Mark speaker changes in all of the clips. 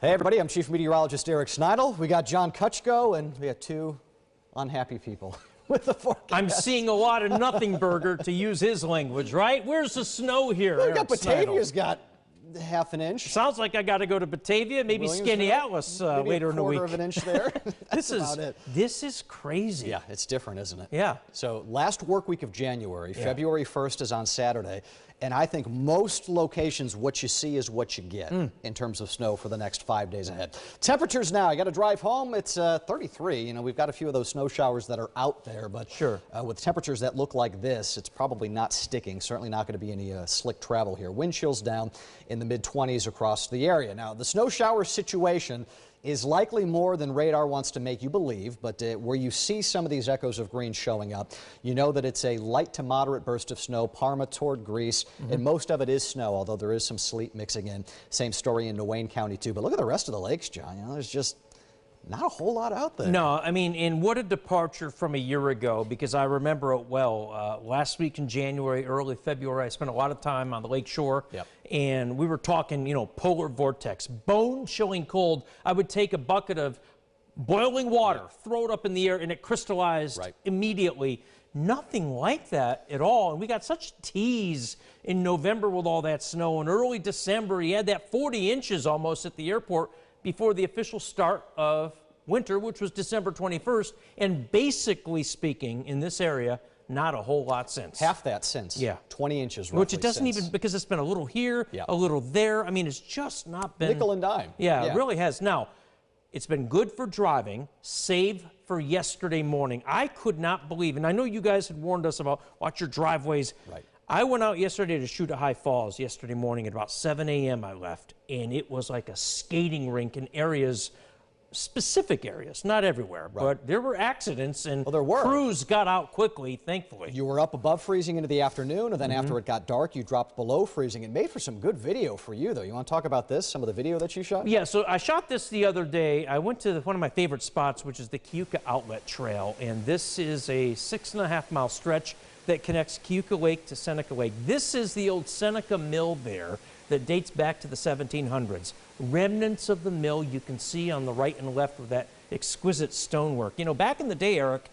Speaker 1: Hey everybody, I'm Chief Meteorologist Eric Snitil. We got John Kutchko and we got two unhappy people with the forecast.
Speaker 2: I'm seeing a lot of nothing burger, to use his language, right? Where's the snow here?
Speaker 1: Well, Batavia's got half an inch.
Speaker 2: Sounds like I got to go to Batavia, maybe Skinny Atlas later in the week.
Speaker 1: Maybe a quarter of an inch there. That's about it.
Speaker 2: This is crazy.
Speaker 1: Yeah, it's different, isn't it?
Speaker 2: Yeah.
Speaker 1: So last work week of January, February 1st is on Saturday, and I think most locations, what you see is what you get in terms of snow for the next 5 days ahead. Temperatures now, you got to drive home, it's 33. You know, we've got a few of those snow showers that are out there, but with temperatures that look like this, it's probably not sticking. Certainly not going to be any slick travel here. Wind chills down in the mid-20s across the area. Now, the snow shower situation is likely more than radar wants to make you believe, but where you see some of these echoes of green showing up, you know that it's a light to moderate burst of snow, Parma toward Greece, and most of it is snow, although there is some sleet mixing in. Same story in Wayne County, too. But look at the rest of the lakes, John. You know, there's just not a whole lot out there.
Speaker 2: No, I mean, and what a departure from a year ago, because I remember it well. Last week in January, early February, I spent a lot of time on the lake shore, and we were talking, you know, polar vortex, bone-chilling cold. I would take a bucket of boiling water, throw it up in the air, and it crystallized immediately. Nothing like that at all, and we got such tease in November with all that snow. In early December, you had that 40 inches almost at the airport before the official start of winter, which was December 21st, and basically speaking, in this area, not a whole lot since.
Speaker 1: Half that since. Yeah. 20 inches roughly.
Speaker 2: Which it doesn't even, because it's been a little here, a little there. I mean, it's just not been.
Speaker 1: Nickel and dime.
Speaker 2: Yeah, it really has. Now, it's been good for driving, save for yesterday morning. I could not believe, and I know you guys had warned us about watch your driveways. Right. I went out yesterday to shoot at High Falls yesterday morning at about 7 a.m. I left, and it was like a skating rink in areas, specific areas, not everywhere, but there were accidents, and crews got out quickly, thankfully.
Speaker 1: You were up above freezing into the afternoon, and then after it got dark, you dropped below freezing. It made for some good video for you, though. You want to talk about this, some of the video that you shot?
Speaker 2: Yeah, so I shot this the other day. I went to one of my favorite spots, which is the Keuka Outlet Trail, and this is a 6.5-mile stretch that connects Keuka Lake to Seneca Lake. This is the old Seneca Mill there that dates back to the 1700s. Remnants of the mill you can see on the right and left of that exquisite stonework. You know, back in the day, Eric,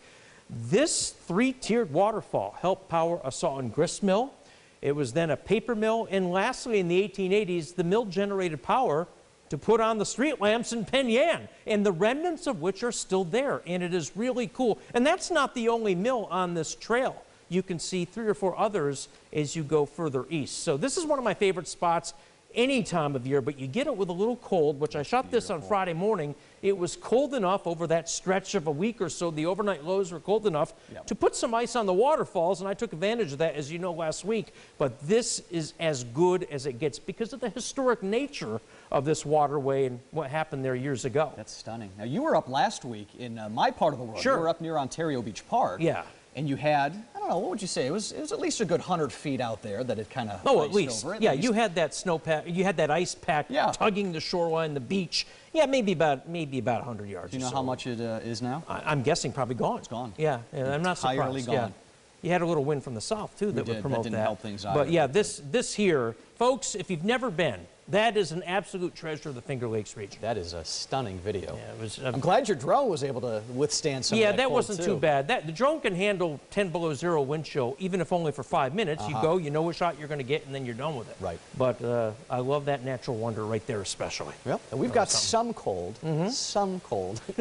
Speaker 2: this 3-tiered waterfall helped power a saw and grist mill. It was then a paper mill, and lastly, in the 1880s, the mill generated power to put on the street lamps in Penn Yan, and the remnants of which are still there, and it is really cool. And that's not the only mill on this trail. You can see 3 or 4 others as you go further east. So this is one of my favorite spots any time of year, but you get it with a little cold, which I shot this on Friday morning. It was cold enough over that stretch of a week or so. The overnight lows were cold enough to put some ice on the waterfalls, and I took advantage of that, as you know, last week. But this is as good as it gets because of the historic nature of this waterway and what happened there years ago.
Speaker 1: That's stunning. Now, you were up last week in my part of the world. You were up near Ontario Beach Park.
Speaker 2: Yeah.
Speaker 1: And you had, I don't know, what would you say? It was at least a good 100 feet out there that it kind of
Speaker 2: at least. Over. You had that snowpack, you had that ice pack tugging the shoreline, the beach. Yeah, maybe about 100 yards.
Speaker 1: Do you know how much it is now?
Speaker 2: I'm guessing probably gone.
Speaker 1: It's gone.
Speaker 2: Yeah, I'm not surprised.
Speaker 1: Entirely gone.
Speaker 2: Yeah. You had a little wind from the south, too, that would promote that.
Speaker 1: That didn't help things either.
Speaker 2: But yeah, this here, folks, if you've never been, that is an absolute treasure of the Finger Lakes region.
Speaker 1: That is a stunning video.
Speaker 2: Yeah, it was,
Speaker 1: I'm glad your drone was able to withstand some of that cold,
Speaker 2: that wasn't too bad. The drone can handle 10 below zero wind chill, even if only for 5 minutes. You go, you know what shot you're going to get, and then you're done with it. Right. But I love that natural wonder right there especially.
Speaker 1: Well, and we've got some cold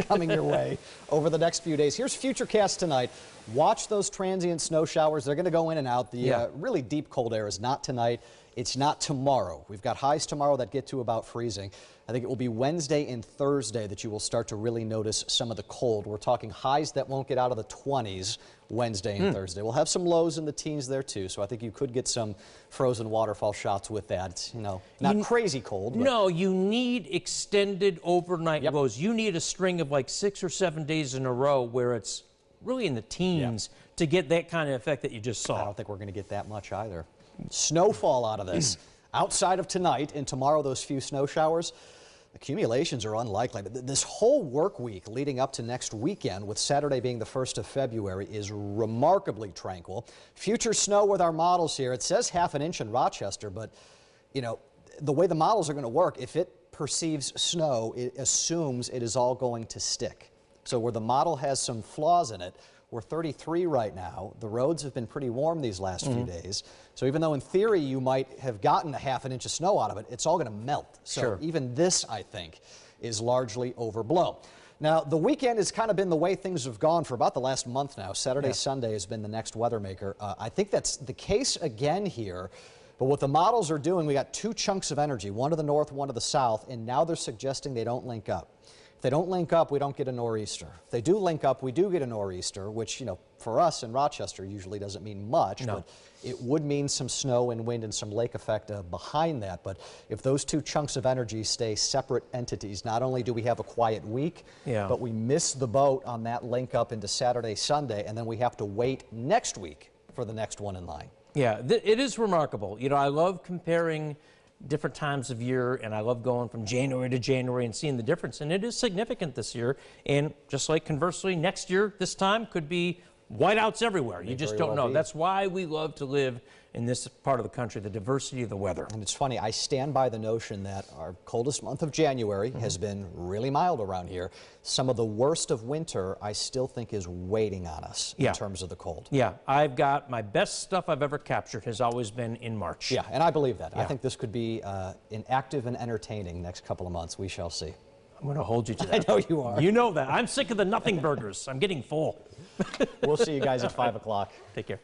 Speaker 1: coming your way over the next few days. Here's Futurecast tonight. Watch those transient snow showers. They're going to go in and out. The really deep cold air is not tonight. It's not tomorrow. We've got highs tomorrow that get to about freezing. I think it will be Wednesday and Thursday that you will start to really notice some of the cold. We're talking highs that won't get out of the 20s Wednesday and Thursday. We'll have some lows in the teens there too, so I think you could get some frozen waterfall shots with that. It's, you know, not crazy cold. But
Speaker 2: no, you need extended overnight lows. You need a string of like 6 or 7 days in a row where it's really in the teens to get that kind of effect that you just saw.
Speaker 1: I don't think we're going to get that much either. Snowfall out of this. Outside of tonight and tomorrow, those few snow showers, accumulations are unlikely. But this whole work week leading up to next weekend, with Saturday being the 1st of February, is remarkably tranquil. Future snow with our models here. It says ½ inch in Rochester, but, you know, the way the models are going to work, if it perceives snow, it assumes it is all going to stick. So where the model has some flaws in it, we're 33 right now. The roads have been pretty warm these last few days. So even though in theory you might have gotten a half an inch of snow out of it, it's all going to melt. So even this, I think, is largely overblown. Now, the weekend has kind of been the way things have gone for about the last month now. Saturday, Sunday has been the next weather maker. I think that's the case again here. But what the models are doing, we got two chunks of energy, one to the north, one to the south, and now they're suggesting they don't link up. If they don't link up, we don't get a nor'easter. If they do link up, we do get a nor'easter, which, you know, for us in Rochester usually doesn't mean much, but it would mean some snow and wind and some lake effect behind that. But if those two chunks of energy stay separate entities, not only do we have a quiet week, but we miss the boat on that link up into Saturday, Sunday, and then we have to wait next week for the next one in line.
Speaker 2: Yeah, it is remarkable. You know, I love comparing different times of year, and I love going from January to January and seeing the difference, and it is significant this year. And just like conversely, next year, this time could be whiteouts everywhere. You just don't know. That's why we love to live in this part of the country, the diversity of the weather.
Speaker 1: And it's funny, I stand by the notion that our coldest month of January has been really mild around here. Some of the worst of winter, I still think, is waiting on us in terms of the cold.
Speaker 2: Yeah, I've got my best stuff I've ever captured has always been in March.
Speaker 1: Yeah, and I believe that. I think this could be an active and entertaining next couple of months. We shall see.
Speaker 2: I'm going to hold you to that.
Speaker 1: I know you are.
Speaker 2: You know that. I'm sick of the nothing burgers. I'm getting full.
Speaker 1: We'll see you guys at 5 o'clock.
Speaker 2: Take care.